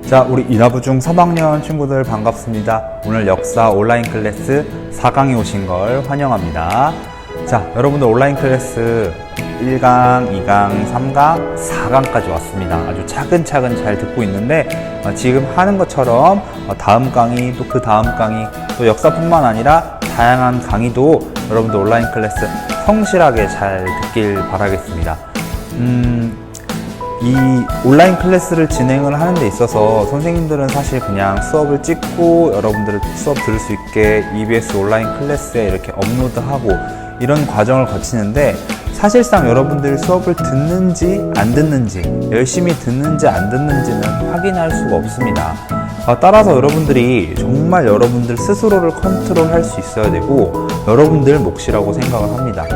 자, 우리 인하부중 3학년 친구들 반갑습니다. 오늘 역사 온라인 클래스 4강에 오신 걸 환영합니다. 자, 여러분들 온라인 클래스 1강, 2강, 3강, 4강까지 왔습니다. 아주 차근차근 잘 듣고 있는데 지금 하는 것처럼 다음 강의, 또 그 다음 강의, 또 역사뿐만 아니라 다양한 강의도 여러분들 온라인 클래스 성실하게 잘 듣길 바라겠습니다. 이 온라인 클래스를 진행을 하는 데 있어서 선생님들은 사실 그냥 수업을 찍고 여러분들 수업 들을 수 있게 EBS 온라인 클래스에 이렇게 업로드하고 이런 과정을 거치는데, 사실상 여러분들이 수업을 듣는지 안 듣는지, 열심히 듣는지 안 듣는지는 확인할 수가 없습니다. 따라서 여러분들이 정말 여러분들 스스로를 컨트롤할 수 있어야 되고 여러분들 몫이라고 생각을 합니다.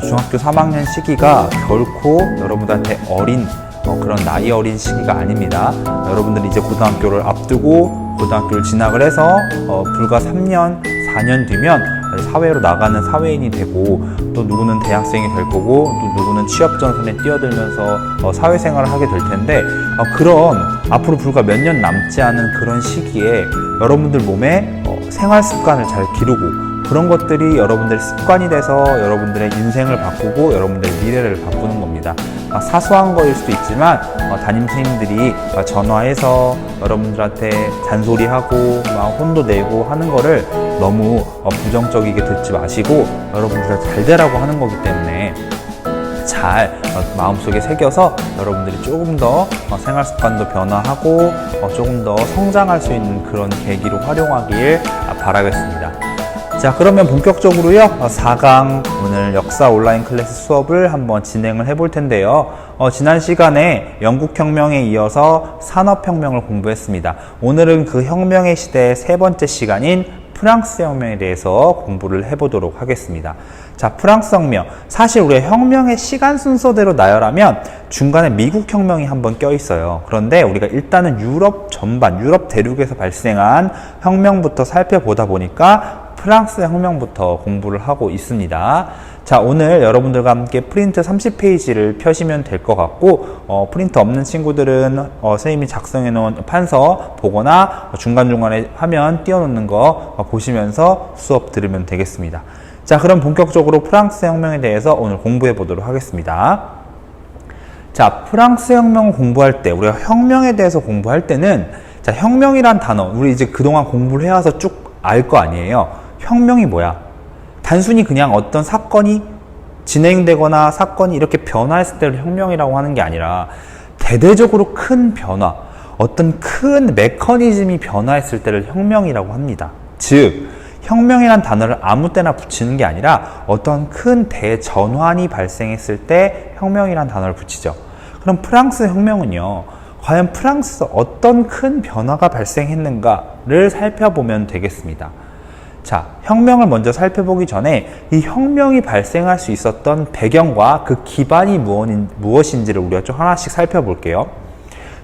중학교 3학년 시기가 결코 여러분들한테 어린 그런 나이 어린 시기가 아닙니다. 여러분들이 이제 고등학교를 앞두고 고등학교를 진학을 해서 불과 3년, 4년 뒤면 사회로 나가는 사회인이 되고, 또 누구는 대학생이 될 거고, 또 누구는 취업 전선에 뛰어들면서 사회생활을 하게 될 텐데, 그런 앞으로 불과 몇 년 남지 않은 그런 시기에 여러분들 몸에 생활 습관을 잘 기르고, 그런 것들이 여러분들의 습관이 돼서 여러분들의 인생을 바꾸고 여러분들의 미래를 바꾸는 겁니다. 사소한 거일 수도 있지만 담임 선생님들이 전화해서 여러분들한테 잔소리하고 혼도 내고 하는 거를 너무 부정적이게 듣지 마시고 여러분들 잘 되라고 하는 거기 때문에 잘 마음속에 새겨서 여러분들이 조금 더 생활 습관도 변화하고 조금 더 성장할 수 있는 그런 계기로 활용하길 바라겠습니다. 자, 그러면 본격적으로요 4강 오늘 역사 온라인 클래스 수업을 한번 진행을 해볼 텐데요. 지난 시간에 영국혁명에 이어서 산업혁명을 공부했습니다. 오늘은 그 혁명의 시대의 세 번째 시간인 프랑스 혁명에 대해서 공부를 해보도록 하겠습니다. 자, 프랑스 혁명. 사실 우리가 혁명의 시간 순서대로 나열하면 중간에 미국 혁명이 한번 껴있어요. 그런데 우리가 일단은 유럽 전반, 유럽 대륙에서 발생한 혁명부터 살펴보다 보니까 프랑스 혁명부터 공부를 하고 있습니다. 자, 오늘 여러분들과 함께 프린트 30페이지를 펴시면 될 것 같고, 프린트 없는 친구들은 선생님이 작성해 놓은 판서 보거나 중간중간에 화면 띄워놓는 거 보시면서 수업 들으면 되겠습니다. 자, 그럼 본격적으로 프랑스 혁명에 대해서 오늘 공부해 보도록 하겠습니다. 자, 프랑스 혁명을 공부할 때, 우리가 혁명에 대해서 공부할 때는, 자, 혁명이란 단어, 우리 이제 그동안 공부를 해와서 쭉 알 거 아니에요. 혁명이 뭐야? 단순히 그냥 어떤 사건이 진행되거나 사건이 이렇게 변화했을 때를 혁명이라고 하는 게 아니라 대대적으로 큰 변화, 어떤 큰 메커니즘이 변화했을 때를 혁명이라고 합니다. 즉, 혁명이란 단어를 아무 때나 붙이는 게 아니라 어떤 큰 대전환이 발생했을 때 혁명이란 단어를 붙이죠. 그럼 프랑스 혁명은요, 과연 프랑스에서 어떤 큰 변화가 발생했는가를 살펴보면 되겠습니다. 자, 혁명을 먼저 살펴보기 전에 이 혁명이 발생할 수 있었던 배경과 그 기반이 무엇인지를 우리가 좀 하나씩 살펴볼게요.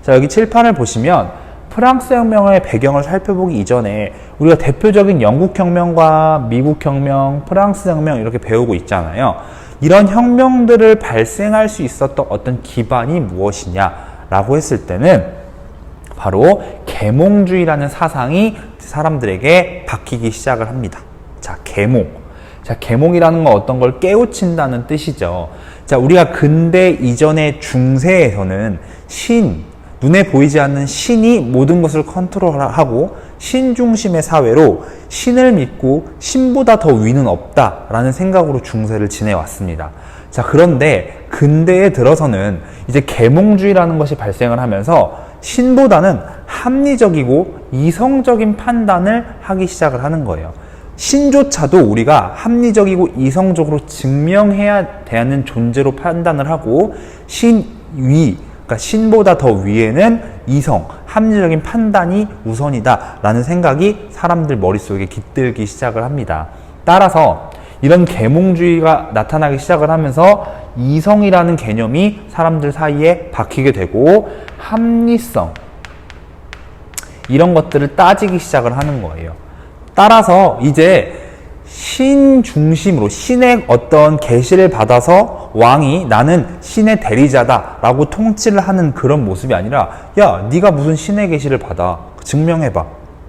자, 여기 칠판을 보시면 프랑스 혁명의 배경을 살펴보기 이전에 우리가 대표적인 영국 혁명과 미국 혁명, 프랑스 혁명 이렇게 배우고 있잖아요. 이런 혁명들을 발생할 수 있었던 어떤 기반이 무엇이냐라고 했을 때는 바로 계몽주의라는 사상이 사람들에게 박히기 시작을 합니다. 자, 계몽. 자, 계몽이라는 건 어떤 걸 깨우친다는 뜻이죠. 자, 우리가 근대 이전의 중세에서는 눈에 보이지 않는 신이 모든 것을 컨트롤하고 신 중심의 사회로 신을 믿고 신보다 더 위는 없다라는 생각으로 중세를 지내왔습니다. 자, 그런데 근대에 들어서는 이제 계몽주의라는 것이 발생을 하면서 신보다는 합리적이고 이성적인 판단을 하기 시작을 하는 거예요. 신조차도 우리가 합리적이고 이성적으로 증명해야 되는 존재로 판단을 하고 그러니까 신보다 더 위에는 이성, 합리적인 판단이 우선이다 라는 생각이 사람들 머릿속에 깃들기 시작을 합니다. 따라서 이런 계몽주의가 나타나기 시작을 하면서 이성이라는 개념이 사람들 사이에 박히게 되고 합리성, 이런 것들을 따지기 시작을 하는 거예요. 따라서 이제 신 중심으로 신의 어떤 계시를 받아서 왕이 나는 신의 대리자다 라고 통치를 하는 그런 모습이 아니라 야 네가 무슨 신의 계시를 받아 증명해봐.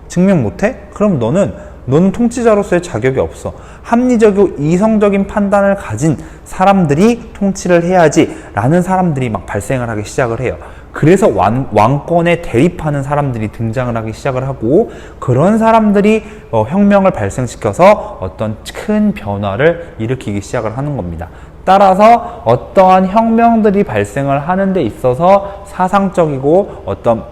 증명 못해? 그럼 너는 통치자로서의 자격이 없어. 합리적이고 이성적인 판단을 가진 사람들이 통치를 해야지 라는 사람들이 막 발생을 하기 시작을 해요. 그래서 왕권에 대립하는 사람들이 등장을 하기 시작을 하고 그런 사람들이 혁명을 발생시켜서 어떤 큰 변화를 일으키기 시작을 하는 겁니다. 따라서 어떠한 혁명들이 발생을 하는 데 있어서 사상적이고 어떤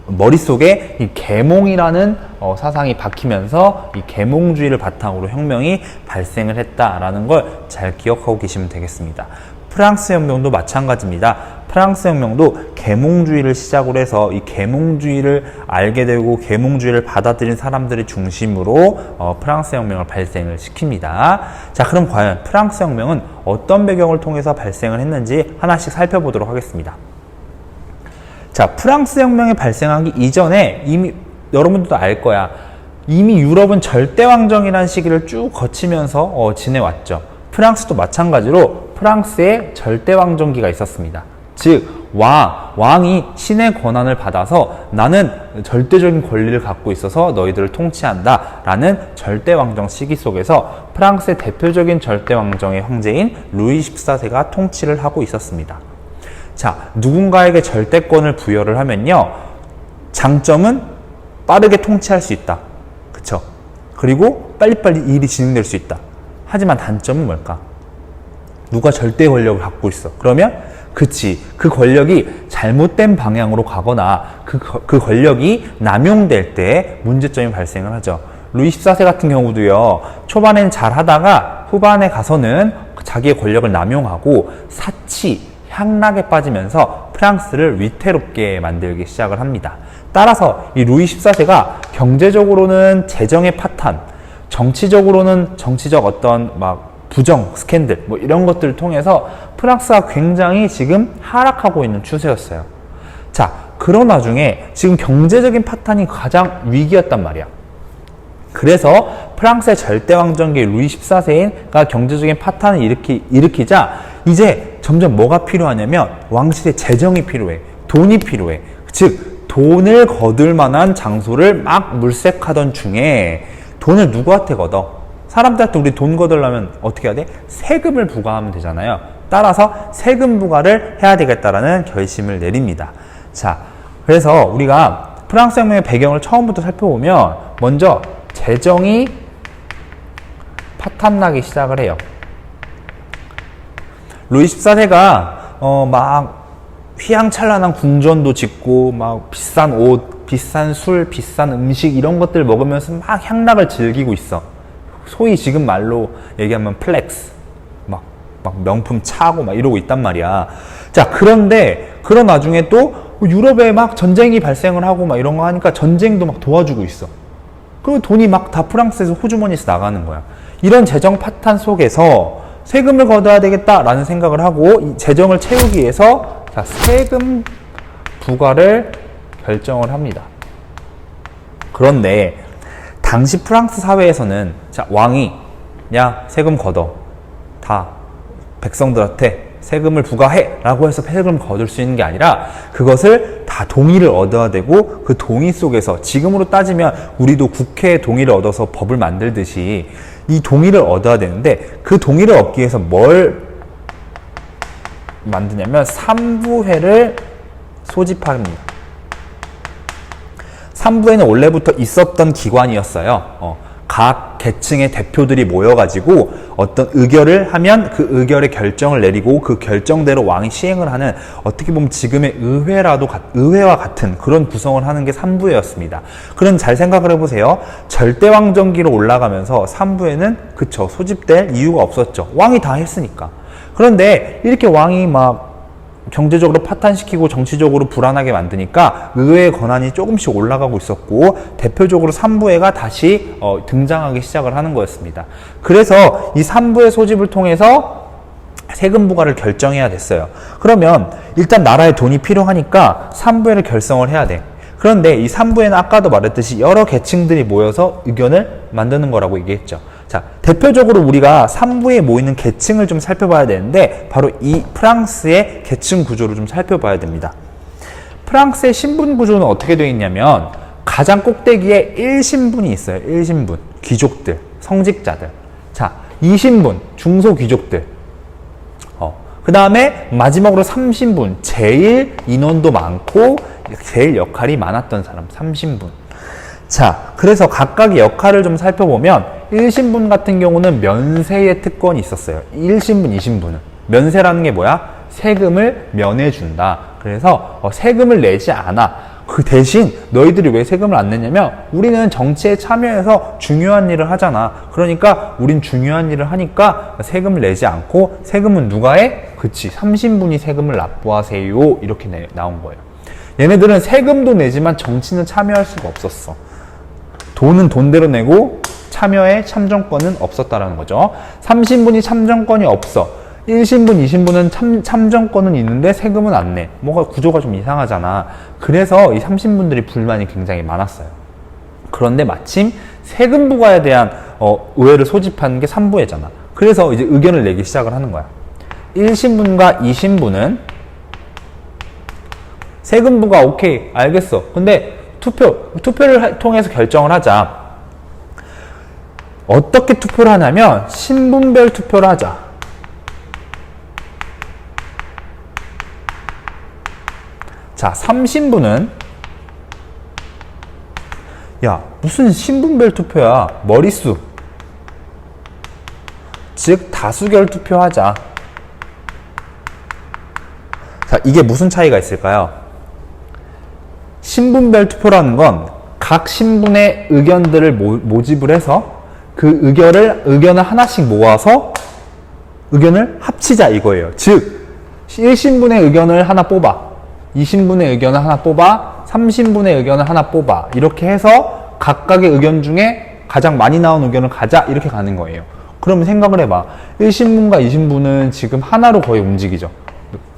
머릿속에 이 계몽이라는 사상이 박히면서 이 계몽주의를 바탕으로 혁명이 발생을 했다라는 걸 잘 기억하고 계시면 되겠습니다. 프랑스 혁명도 마찬가지입니다. 프랑스 혁명도 계몽주의를 시작으로 해서 이 계몽주의를 알게 되고 계몽주의를 받아들인 사람들을 중심으로 프랑스 혁명을 발생을 시킵니다. 자, 그럼 과연 프랑스 혁명은 어떤 배경을 통해서 발생을 했는지 하나씩 살펴보도록 하겠습니다. 자, 프랑스 혁명이 발생하기 이전에 이미 여러분들도 알 거야. 이미 유럽은 절대왕정이라는 시기를 쭉 거치면서 지내왔죠. 프랑스도 마찬가지로 프랑스에 절대왕정기가 있었습니다. 즉 왕이 신의 권한을 받아서 나는 절대적인 권리를 갖고 있어서 너희들을 통치한다 라는 절대왕정 시기 속에서 프랑스의 대표적인 절대왕정의 황제인 루이 14세가 통치를 하고 있었습니다. 자, 누군가에게 절대권을 부여를 하면요, 장점은 빠르게 통치할 수 있다. 그쵸? 그리고 빨리빨리 일이 진행될 수 있다. 하지만 단점은 뭘까? 누가 절대 권력을 갖고 있어. 그러면 그치, 그 권력이 잘못된 방향으로 가거나 그 권력이 남용될 때 문제점이 발생을 하죠. 루이 14세 같은 경우도요, 초반에는 잘 하다가 후반에 가서는 자기의 권력을 남용하고 사치, 향락에 빠지면서 프랑스를 위태롭게 만들기 시작을 합니다. 따라서 이 루이 14세가 경제적으로는 재정의 파탄, 정치적으로는 정치적 어떤 막 부정, 스캔들 뭐 이런 것들을 통해서 프랑스가 굉장히 지금 하락하고 있는 추세였어요. 자, 그런 와중에 지금 경제적인 파탄이 가장 위기였단 말이야. 그래서 프랑스의 절대왕정기 루이 14세가 경제적인 파탄을 일으키자 이제 점점 뭐가 필요하냐면 왕실의 재정이 필요해. 돈이 필요해. 즉 돈을 거둘 만한 장소를 막 물색하던 중에 돈을 누구한테 걷어? 사람들한테 우리 돈 거두려면 어떻게 해야 돼? 세금을 부과하면 되잖아요. 따라서 세금 부과를 해야 되겠다라는 결심을 내립니다. 자, 그래서 우리가 프랑스 혁명의 배경을 처음부터 살펴보면 먼저 재정이 파탄나기 시작을 해요. 루이 14세가 막 휘황찬란한 궁전도 짓고 막 비싼 옷, 비싼 술, 비싼 음식 이런 것들 먹으면서 막 향락을 즐기고 있어. 소위 지금 말로 얘기하면 플렉스, 막 명품 차고 막 이러고 있단 말이야. 자, 그런데 그런 와중에 또 유럽에 막 전쟁이 발생을 하고 막 이런 거 하니까 전쟁도 막 도와주고 있어. 그리고 돈이 막 다 프랑스에서 호주머니에서 나가는 거야. 이런 재정 파탄 속에서 세금을 걷어야 되겠다라는 생각을 하고 이 재정을 채우기 위해서 자, 세금 부과를 결정을 합니다. 그런데 당시 프랑스 사회에서는 자, 왕이 야 세금 걷어, 다 백성들한테 세금을 부과해 라고 해서 세금을 거둘 수 있는 게 아니라 그것을 다 동의를 얻어야 되고 그 동의 속에서 지금으로 따지면 우리도 국회에 동의를 얻어서 법을 만들듯이 이 동의를 얻어야 되는데 그 동의를 얻기 위해서 뭘 만드냐면 삼부회를 소집합니다. 삼부회는 원래부터 있었던 기관이었어요. 각 계층의 대표들이 모여가지고 어떤 의결을 하면 그 의결의 결정을 내리고 그 결정대로 왕이 시행을 하는 어떻게 보면 지금의 의회와 같은 그런 구성을 하는 게 삼부회였습니다. 그럼 잘 생각을 해보세요. 절대왕정기로 올라가면서 삼부회는 그쵸, 소집될 이유가 없었죠. 왕이 다 했으니까. 그런데 이렇게 왕이 막 경제적으로 파탄시키고 정치적으로 불안하게 만드니까 의회의 권한이 조금씩 올라가고 있었고 대표적으로 삼부회가 다시 등장하기 시작을 하는 거였습니다. 그래서 이 삼부회 소집을 통해서 세금 부과를 결정해야 됐어요. 그러면 일단 나라에 돈이 필요하니까 삼부회를 결성을 해야 돼. 그런데 이 삼부회는 아까도 말했듯이 여러 계층들이 모여서 의견을 만드는 거라고 얘기했죠. 자, 대표적으로 우리가 3부에 모이는 계층을 좀 살펴봐야 되는데 바로 이 프랑스의 계층 구조를 좀 살펴봐야 됩니다. 프랑스의 신분 구조는 어떻게 되어 있냐면 가장 꼭대기에 1신분이 있어요. 1신분. 귀족들, 성직자들. 자, 2신분, 중소귀족들. 그 다음에 마지막으로 3신분, 제일 인원도 많고 제일 역할이 많았던 사람, 3신분. 자, 그래서 각각의 역할을 좀 살펴보면 1신분 같은 경우는 면세의 특권이 있었어요. 1신분, 2신분은. 면세라는 게 뭐야? 세금을 면해준다. 그래서 세금을 내지 않아. 그 대신 너희들이 왜 세금을 안 내냐면 우리는 정치에 참여해서 중요한 일을 하잖아. 그러니까 우린 중요한 일을 하니까 세금을 내지 않고 세금은 누가 해? 그치, 3신분이 세금을 납부하세요. 이렇게 나온 거예요. 얘네들은 세금도 내지만 정치는 참여할 수가 없었어. 돈은 돈대로 내고 참여에 참정권은 없었다라는 거죠. 3신분이 참정권이 없어. 1신분, 2신분은 참정권은 있는데 세금은 안 내. 뭔가 구조가 좀 이상하잖아. 그래서 이 3신분들이 불만이 굉장히 많았어요. 그런데 마침 세금 부과에 대한 의회를 소집하는 게 3부회잖아. 그래서 이제 의견을 내기 시작을 하는 거야. 1신분과 2신분은 세금 부과 오케이, 알겠어. 근데 투표를 통해서 결정을 하자. 어떻게 투표를 하냐면 신분별 투표를 하자. 자, 3신분은 야, 무슨 신분별 투표야. 머릿수. 즉 다수결 투표하자. 자, 이게 무슨 차이가 있을까요? 신분별 투표라는 건 각 신분의 의견들을 모집을 해서 그 의견을 하나씩 모아서 의견을 합치자 이거예요. 즉 1신분의 의견을 하나 뽑아, 2신분의 의견을 하나 뽑아, 3신분의 의견을 하나 뽑아. 이렇게 해서 각각의 의견 중에 가장 많이 나온 의견을 가자. 이렇게 가는 거예요. 그러면 생각을 해봐. 1신분과 2신분은 지금 하나로 거의 움직이죠.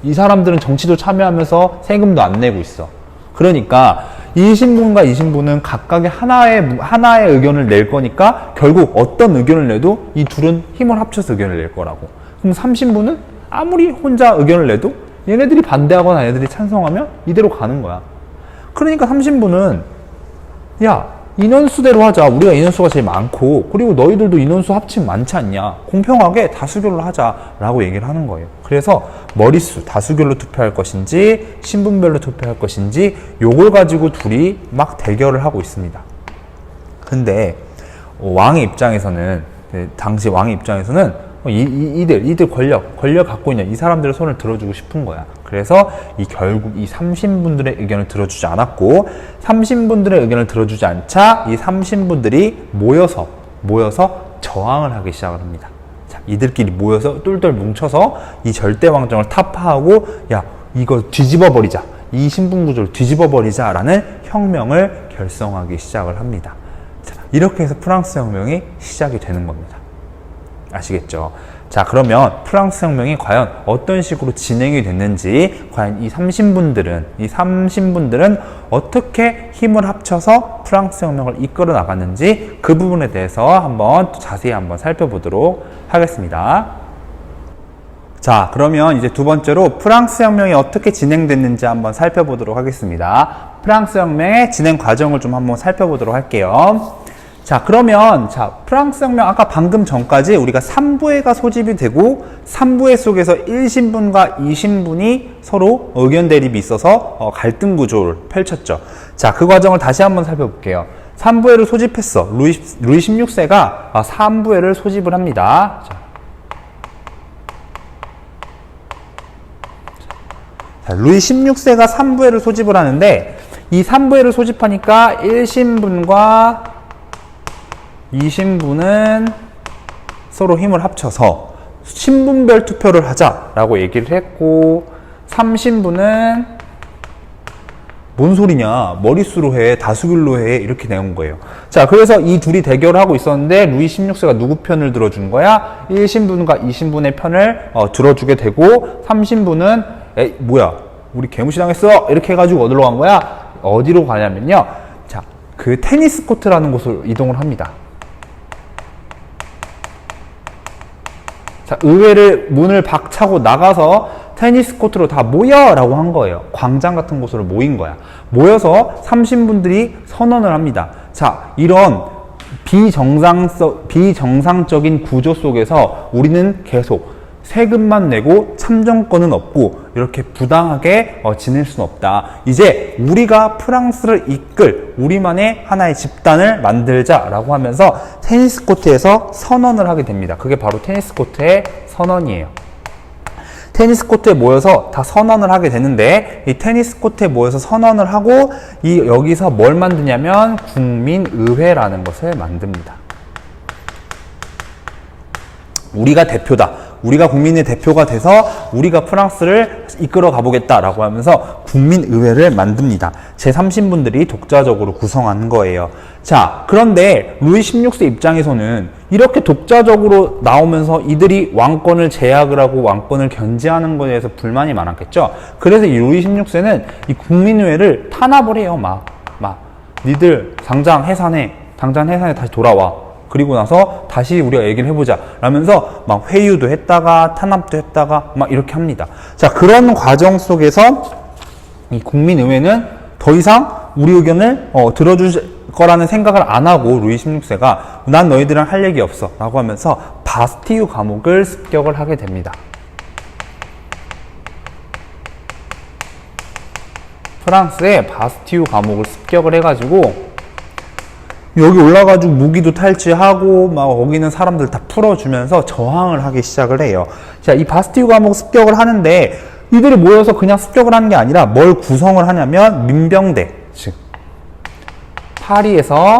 이 사람들은 정치도 참여하면서 세금도 안 내고 있어. 그러니까 1신분과 2신분은 각각의 하나의 의견을 낼 거니까 결국 어떤 의견을 내도 이 둘은 힘을 합쳐서 의견을 낼 거라고. 그럼 3신분은 아무리 혼자 의견을 내도 얘네들이 반대하거나 얘네들이 찬성하면 이대로 가는 거야. 그러니까 3신분은 야, 인원수대로 하자. 우리가 인원수가 제일 많고 그리고 너희들도 인원수 합치면 많지 않냐. 공평하게 다수결로 하자 라고 얘기를 하는 거예요. 그래서 머릿수, 다수결로 투표할 것인지 신분별로 투표할 것인지 요걸 가지고 둘이 막 대결을 하고 있습니다. 근데 왕의 입장에서는, 당시 왕의 입장에서는 이들 권력 갖고 있냐, 이 사람들의 손을 들어주고 싶은 거야. 그래서 결국 이 3신분들의 의견을 들어주지 않았고, 3신분들의 의견을 들어주지 않자 이 3신분들이 모여서 저항을 하기 시작을 합니다. 자, 이들끼리 모여서 똘똘 뭉쳐서 이 절대왕정을 타파하고, 야, 이거 뒤집어버리자, 이 신분 구조를 뒤집어버리자 라는 혁명을 결성하기 시작을 합니다. 자, 이렇게 해서 프랑스 혁명이 시작이 되는 겁니다. 아시겠죠? 자, 그러면 프랑스 혁명이 과연 어떤 식으로 진행이 됐는지, 과연 이 3신분들은 어떻게 힘을 합쳐서 프랑스 혁명을 이끌어 나갔는지, 그 부분에 대해서 한번 자세히 살펴보도록 하겠습니다. 자, 그러면 이제 두 번째로 프랑스 혁명이 어떻게 진행됐는지 한번 살펴보도록 하겠습니다. 프랑스 혁명의 진행 과정을 좀 한번 살펴보도록 할게요. 자, 그러면 프랑스 혁명, 아까 방금 전까지 우리가 3부회가 소집이 되고 3부회 속에서 1신분과 2신분이 서로 의견 대립이 있어서 갈등 구조를 펼쳤죠. 자, 그 과정을 다시 한번 살펴볼게요. 3부회를 소집했어. 루이 16세가 3부회를 소집을 합니다. 자, 루이 16세가 3부회를 소집을 하는데, 이 3부회를 소집하니까 1신분과 2신분은 서로 힘을 합쳐서 신분별 투표를 하자라고 얘기를 했고, 3신분은 뭔 소리냐, 머릿수로 해, 다수결로 해, 이렇게 내온 거예요. 자, 그래서 이 둘이 대결을 하고 있었는데 루이 16세가 누구 편을 들어준 거야? 1신분과 2신분의 편을 들어주게 되고, 3신분은 뭐야, 우리 개무시당했어, 이렇게 해가지고 어디로 간 거야? 어디로 가냐면요, 자, 그 테니스 코트라는 곳으로 이동을 합니다. 자, 의회를 문을 박차고 나가서 테니스 코트로 다 모여! 라고 한 거예요. 광장 같은 곳으로 모인 거야. 모여서 삼신분들이 선언을 합니다. 자, 이런 비정상적인 구조 속에서 우리는 계속 세금만 내고 참정권은 없고 이렇게 부당하게 지낼 수는 없다. 이제 우리가 프랑스를 이끌 우리만의 하나의 집단을 만들자라고 하면서 테니스 코트에서 선언을 하게 됩니다. 그게 바로 테니스 코트의 선언이에요. 테니스 코트에 모여서 다 선언을 하게 되는데, 이 테니스 코트에 모여서 선언을 하고 여기서 뭘 만드냐면 국민의회라는 것을 만듭니다. 우리가 대표다. 우리가 국민의 대표가 돼서 우리가 프랑스를 이끌어 가보겠다라고 하면서 국민의회를 만듭니다. 제3신분들이 독자적으로 구성한 거예요. 자, 그런데 루이 16세 입장에서는 이렇게 독자적으로 나오면서 이들이 왕권을 제약을 하고 왕권을 견제하는 것에 대해서 불만이 많았겠죠. 그래서 이 루이 16세는 이 국민의회를 탄압을 해요. 니들 당장 해산해 다시 돌아와. 그리고 나서 다시 우리가 얘기를 해보자 라면서 막 회유도 했다가 탄압도 했다가 막 이렇게 합니다. 자, 그런 과정 속에서 이 국민의회는 더 이상 우리 의견을 들어줄 거라는 생각을 안 하고 루이 16세가 난 너희들이랑 할 얘기 없어 라고 하면서 바스티유 감옥을 습격을 하게 됩니다. 프랑스의 바스티유 감옥을 습격을 해가지고 여기 올라가지고 무기도 탈취하고 막 거기는 사람들 다 풀어주면서 저항을 하기 시작을 해요. 자, 이 바스티유 감옥 습격을 하는데 이들이 모여서 그냥 습격을 하는 게 아니라 뭘 구성을 하냐면 민병대, 즉 파리에서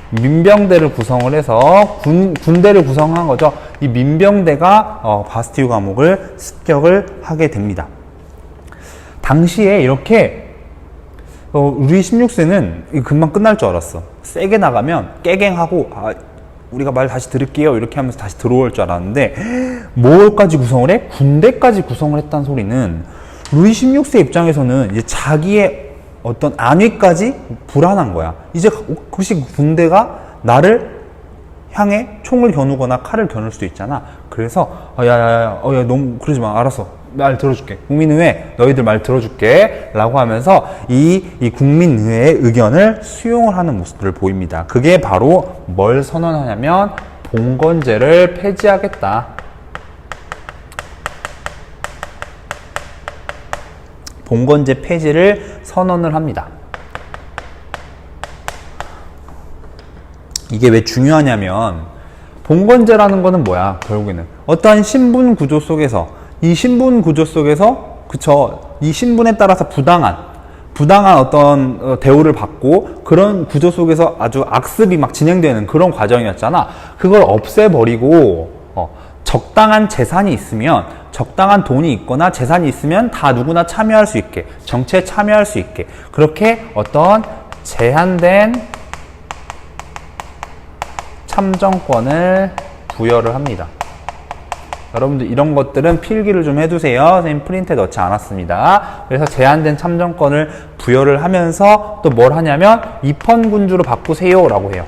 민병대를 구성을 해서 군대를 구성한 거죠. 이 민병대가 바스티유 감옥을 습격을 하게 됩니다. 당시에 이렇게 루이 16세는 금방 끝날 줄 알았어. 세게 나가면 깨갱하고 우리가 말 다시 들을게요 이렇게 하면서 다시 들어올 줄 알았는데 뭘까지 구성을 해? 군대까지 구성을 했다는 소리는 루이 16세 입장에서는 이제 자기의 어떤 안위까지 불안한 거야. 이제 혹시 군대가 나를 향해 총을 겨누거나 칼을 겨눌 수도 있잖아. 그래서 야 너무 그러지 마. 알았어. 말 들어줄게. 국민의회 너희들 말 들어줄게 라고 하면서 이 국민의회의 의견을 수용을 하는 모습들을 보입니다. 그게 바로 뭘 선언하냐면 봉건제를 폐지하겠다. 봉건제 폐지를 선언을 합니다. 이게 왜 중요하냐면 봉건제라는 거는 뭐야? 결국에는 어떠한 신분 구조 속에서 이 신분 구조 속에서 이 신분에 따라서 부당한 어떤 대우를 받고 그런 구조 속에서 아주 악습이 막 진행되는 그런 과정이었잖아. 그걸 없애버리고 적당한 재산이 있으면 적당한 돈이 있거나 재산이 있으면 다 누구나 참여할 수 있게 정치에 참여할 수 있게 그렇게 어떤 제한된 참정권을 부여를 합니다. 여러분들 이런 것들은 필기를 좀 해두세요. 선생님 프린트에 넣지 않았습니다. 그래서 제한된 참정권을 부여를 하면서 또 뭘 하냐면 입헌군주로 바꾸세요 라고 해요.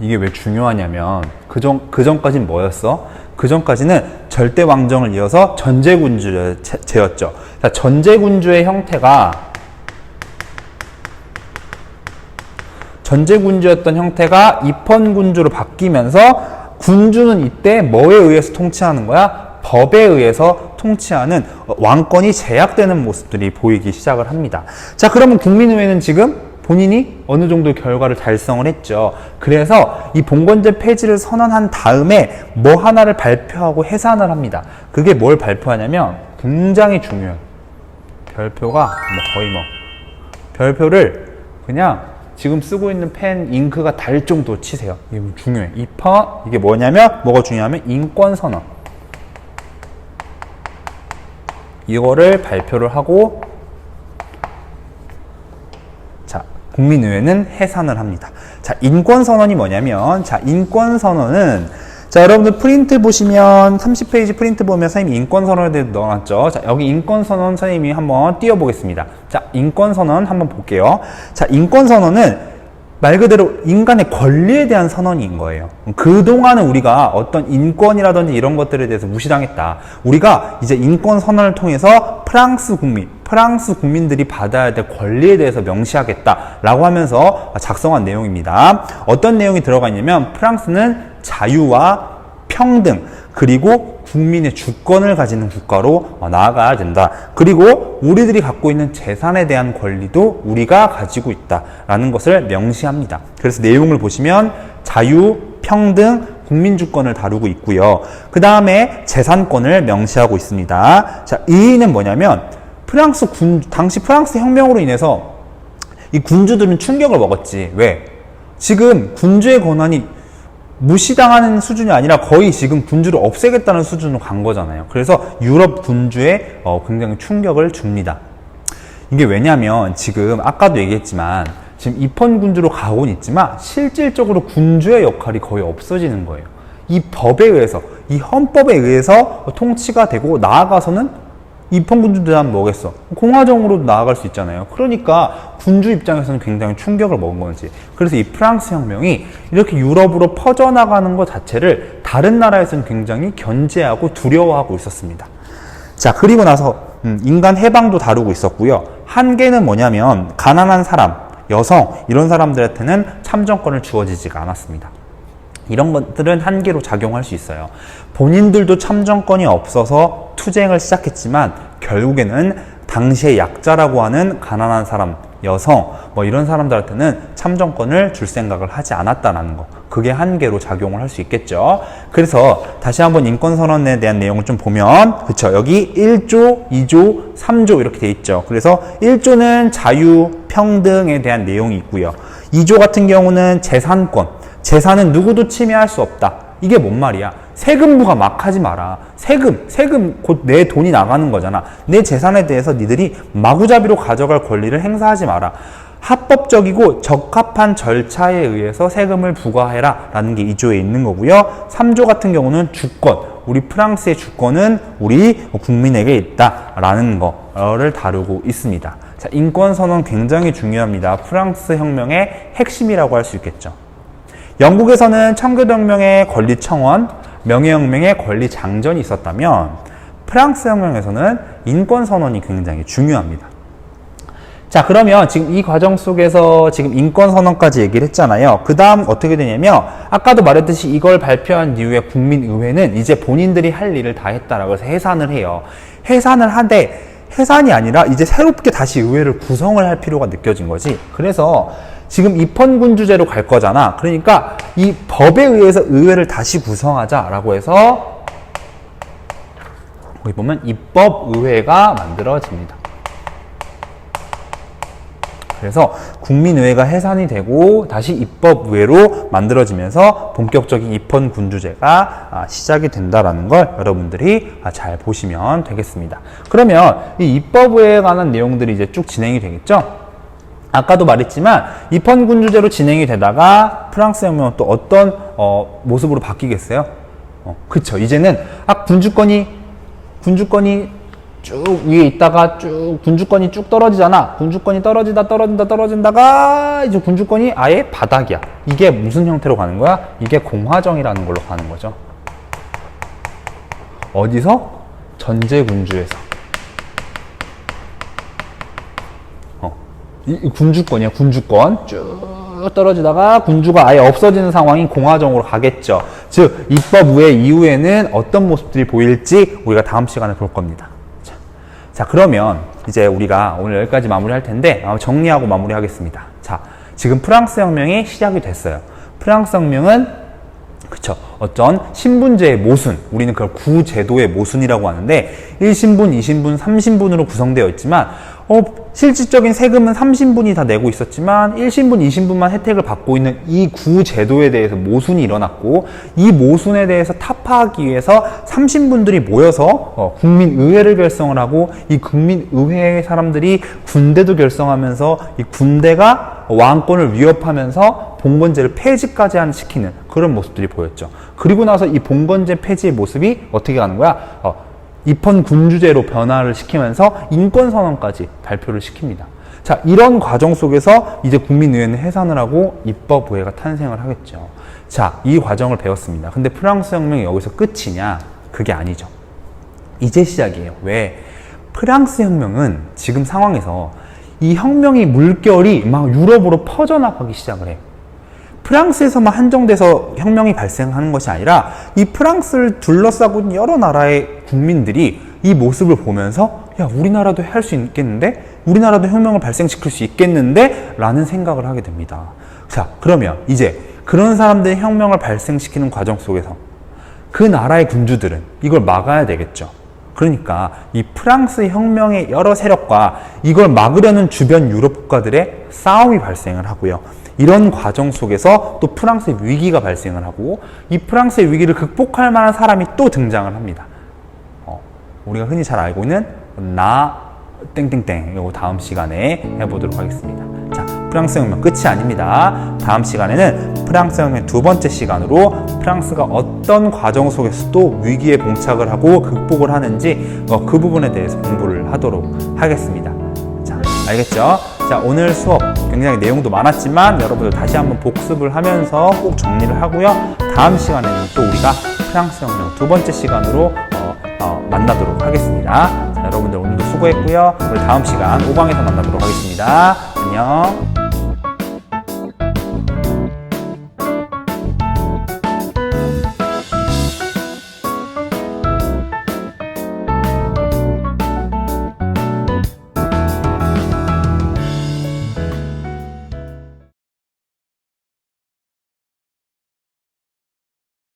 이게 왜 중요하냐면 그 전까지는 뭐였어? 그 전까지는 절대왕정을 이어서 전제군주제였죠. 전제군주의 전제군주였던 형태가 입헌군주로 바뀌면서 군주는 이때 뭐에 의해서 통치하는 거야? 법에 의해서 통치하는 왕권이 제약되는 모습들이 보이기 시작을 합니다. 자, 그러면 국민의회는 지금 본인이 어느 정도 결과를 달성을 했죠. 그래서 이 봉건제 폐지를 선언한 다음에 뭐 하나를 발표하고 해산을 합니다. 그게 뭘 발표하냐면 굉장히 중요해요. 별표가 별표를 그냥 지금 쓰고 있는 펜 잉크가 달 정도 치세요. 이게 중요해. 이게 뭐냐면 뭐가 중요하면 인권선언. 이거를 발표를 하고 자, 국민의회는 해산을 합니다. 자, 인권선언이 뭐냐면 인권선언은 여러분들 프린트 보시면 30페이지 프린트 보면 선생님이 인권선언에 대해 넣어놨죠. 자, 여기 인권선언 선생님이 한번 띄워보겠습니다. 자, 인권선언 한번 볼게요. 자, 인권선언은 말 그대로 인간의 권리에 대한 선언인 거예요. 그동안은 우리가 어떤 인권이라든지 이런 것들에 대해서 무시당했다. 우리가 이제 인권 선언을 통해서 프랑스 국민들이 받아야 될 권리에 대해서 명시하겠다라고 하면서 작성한 내용입니다. 어떤 내용이 들어가 있냐면 프랑스는 자유와 평등 그리고 국민의 주권을 가지는 국가로 나아가야 된다. 그리고 우리들이 갖고 있는 재산에 대한 권리도 우리가 가지고 있다라는 것을 명시합니다. 그래서 내용을 보시면 자유, 평등, 국민주권을 다루고 있고요. 그 다음에 재산권을 명시하고 있습니다. 자, 이의는 뭐냐면 당시 프랑스 혁명으로 인해서 이 군주들은 충격을 먹었지. 왜? 지금 군주의 권한이 무시당하는 수준이 아니라 거의 지금 군주를 없애겠다는 수준으로 간 거잖아요. 그래서 유럽 군주에 굉장히 충격을 줍니다. 이게 왜냐면 지금 아까도 얘기했지만 지금 입헌 군주로 가고는 있지만 실질적으로 군주의 역할이 거의 없어지는 거예요. 이 법에 의해서, 이 헌법에 의해서 통치가 되고 나아가서는 입헌군주들 하면 뭐겠어? 공화정으로 나아갈 수 있잖아요. 그러니까 군주 입장에서는 굉장히 충격을 먹은 거지. 그래서 이 프랑스 혁명이 이렇게 유럽으로 퍼져나가는 것 자체를 다른 나라에서는 굉장히 견제하고 두려워하고 있었습니다. 자, 그리고 나서 인간 해방도 다루고 있었고요. 한계는 뭐냐면 가난한 사람, 여성 이런 사람들한테는 참정권을 주어지지가 않았습니다. 이런 것들은 한계로 작용할 수 있어요. 본인들도 참정권이 없어서 투쟁을 시작했지만 결국에는 당시의 약자라고 하는 가난한 사람, 여성 뭐 이런 사람들한테는 참정권을 줄 생각을 하지 않았다는 거. 그게 한계로 작용을 할 수 있겠죠. 그래서 다시 한번 인권선언에 대한 내용을 좀 보면 그쵸, 여기 1조, 2조, 3조 이렇게 돼 있죠. 그래서 1조는 자유, 평등에 대한 내용이 있고요. 2조 같은 경우는 재산권, 재산은 누구도 침해할 수 없다. 이게 뭔 말이야? 세금부가 막 하지 마라. 세금 곧 내 돈이 나가는 거잖아. 내 재산에 대해서 니들이 마구잡이로 가져갈 권리를 행사하지 마라. 합법적이고 적합한 절차에 의해서 세금을 부과해라 라는 게 2조에 있는 거고요. 3조 같은 경우는 주권, 우리 프랑스의 주권은 우리 국민에게 있다라는 거를 다루고 있습니다. 자, 인권선언 굉장히 중요합니다. 프랑스 혁명의 핵심이라고 할 수 있겠죠. 영국에서는 청교도혁명의 권리청원, 명예혁명의 권리장전이 있었다면 프랑스 혁명에서는 인권선언이 굉장히 중요합니다. 자, 그러면 지금 이 과정 속에서 지금 인권선언까지 얘기를 했잖아요. 그 다음 어떻게 되냐면 아까도 말했듯이 이걸 발표한 이후에 국민의회는 이제 본인들이 할 일을 다 했다라고 해서 해산을 해요. 해산을 하되 해산이 아니라 이제 새롭게 다시 의회를 구성을 할 필요가 느껴진 거지. 그래서 지금 입헌군주제로 갈 거잖아. 그러니까 이 법에 의해서 의회를 다시 구성하자라고 해서 거기 보면 입법의회가 만들어집니다. 그래서 국민의회가 해산이 되고 다시 입법의회로 만들어지면서 본격적인 입헌군주제가 시작이 된다라는 걸 여러분들이 잘 보시면 되겠습니다. 그러면 이 입법의회에 관한 내용들이 이제 쭉 진행이 되겠죠? 아까도 말했지만 입헌군주제로 진행이 되다가 프랑스 혁명은 또 어떤 모습으로 바뀌겠어요? 그쵸. 이제는 군주권이 쭉 위에 있다가 쭉 군주권이 쭉 떨어지잖아. 군주권이 떨어진다가 이제 군주권이 아예 바닥이야. 이게 무슨 형태로 가는 거야? 이게 공화정이라는 걸로 가는 거죠. 어디서? 전제군주에서. 이 군주권이야, 군주권. 쭉 떨어지다가 군주가 아예 없어지는 상황인 공화정으로 가겠죠. 즉, 입법의회 이후에는 어떤 모습들이 보일지 우리가 다음 시간에 볼 겁니다. 자, 그러면 이제 우리가 오늘 여기까지 마무리할 텐데 정리하고 마무리하겠습니다. 자, 지금 프랑스 혁명이 시작이 됐어요. 프랑스 혁명은 그쵸, 어떤 신분제의 모순, 우리는 그걸 구제도의 모순이라고 하는데 1신분, 2신분, 3신분으로 구성되어 있지만 실질적인 세금은 3신분이 다 내고 있었지만 1신분, 2신분만 혜택을 받고 있는 이 구제도에 대해서 모순이 일어났고 이 모순에 대해서 타파하기 위해서 3신분들이 모여서 국민의회를 결성을 하고 이 국민의회의 사람들이 군대도 결성하면서 이 군대가 왕권을 위협하면서 봉건제를 폐지까지 시키는 그런 모습들이 보였죠. 그리고 나서 이 봉건제 폐지의 모습이 어떻게 가는 거야? 입헌군주제로 변화를 시키면서 인권선언까지 발표를 시킵니다. 자, 이런 과정 속에서 이제 국민의회는 해산을 하고 입법의회가 탄생을 하겠죠. 자, 이 과정을 배웠습니다. 근데 프랑스 혁명이 여기서 끝이냐? 그게 아니죠. 이제 시작이에요. 왜? 프랑스 혁명은 지금 상황에서 이 혁명의 물결이 막 유럽으로 퍼져나가기 시작을 해요. 프랑스에서만 한정돼서 혁명이 발생하는 것이 아니라 이 프랑스를 둘러싸고 있는 여러 나라의 국민들이 이 모습을 보면서 야, 우리나라도 할 수 있겠는데? 우리나라도 혁명을 발생시킬 수 있겠는데? 라는 생각을 하게 됩니다. 자, 그러면 이제 그런 사람들이 혁명을 발생시키는 과정 속에서 그 나라의 군주들은 이걸 막아야 되겠죠. 그러니까 이 프랑스 혁명의 여러 세력과 이걸 막으려는 주변 유럽 국가들의 싸움이 발생을 하고요. 이런 과정 속에서 또 프랑스의 위기가 발생을 하고 이 프랑스의 위기를 극복할 만한 사람이 또 등장을 합니다. 우리가 흔히 잘 알고 있는 땡땡땡, 이거 다음 시간에 해보도록 하겠습니다. 자, 프랑스 혁명 끝이 아닙니다. 다음 시간에는 프랑스 혁명 두 번째 시간으로 프랑스가 어떤 과정 속에서 또 위기에 봉착을 하고 극복을 하는지 그 부분에 대해서 공부를 하도록 하겠습니다. 자, 알겠죠? 자, 오늘 수업 굉장히 내용도 많았지만 여러분들 다시 한번 복습을 하면서 꼭 정리를 하고요. 다음 시간에는 또 우리가 프랑스 혁명 두 번째 시간으로 만나도록 하겠습니다. 자, 여러분들 오늘도 수고했고요. 우리 다음 시간 5강에서 만나도록 하겠습니다. 안녕.